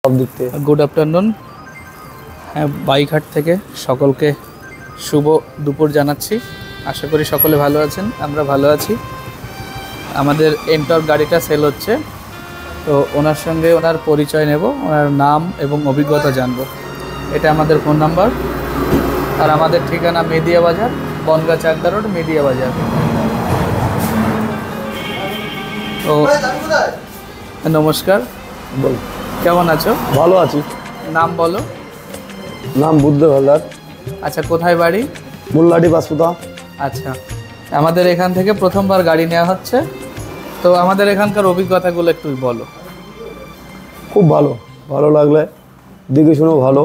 সব দিক থেকে। Good afternoon. হ্যাঁ, বাইঘাট থেকে সকলকে শুভ দুপুর জানাচ্ছি। আশা করি সকলে ভালো আছেন, আমরা ভালো আছি। আমাদের এন্টর গাড়িটা সেল হচ্ছে, তো ওনার সঙ্গে ওনার পরিচয় নেব, ওনার নাম এবং অভিজ্ঞতা জানব। এটা আমাদের ফোন নাম্বার, আর আমাদের ঠিকানা মেদিয়া বাজার, বনগাঁ চাকদা রোড, মেদিয়া বাজার। তো নমস্কার, বল। কেমন আছো? ভালো আছি। নাম বলো। নাম বুদ্ধ হালদার। আচ্ছা, কোথায় বাড়ি? মোল্লাডি বাসপুতা। আচ্ছা, আমাদের এখান থেকে প্রথমবার গাড়ি নেওয়া হচ্ছে, তো আমাদের এখানকার অভিজ্ঞতাগুলো একটু বলো। খুব ভালো, ভালো লাগলে দেখে শুনেও ভালো,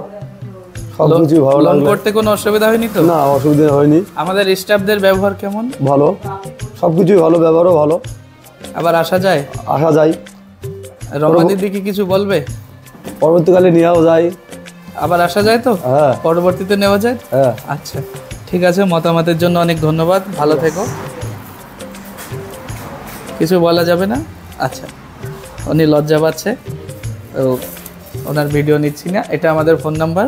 সব কিছু ভালো লোন লাগলে। করতে কোনো অসুবিধা হয়নি তো? না, অসুবিধা হয়নি। আমাদের স্টাফদের ব্যবহার কেমন? ভালো, সব কিছুই ভালো, ব্যবহারও ভালো। আবার আসা যায়? আসা যায়। রমা দিদি কি কিছু বলবে? পরবর্তীকালে নেওয়াও যায়। আবার আসা যায় তো? হ্যাঁ পরবর্তীতে নেওয়া যায়? হ্যাঁ। আচ্ছা, ঠিক আছে, মতামতের জন্য অনেক ধন্যবাদ, ভালো থেকো। কিছু বলা যাবে না? আচ্ছা, উনি লজ্জা পাচ্ছে, তো ওনার ভিডিও নিচ্ছি না। এটা আমাদের ফোন নাম্বার,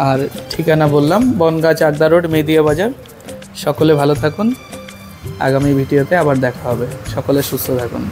আর ঠিকানা বললাম বনগাঁ চাকদা রোড, মেদিয়া বাজার। সকলে ভালো থাকুন, আগামী ভিডিওতে আবার দেখা হবে। সকলে সুস্থ থাকুন।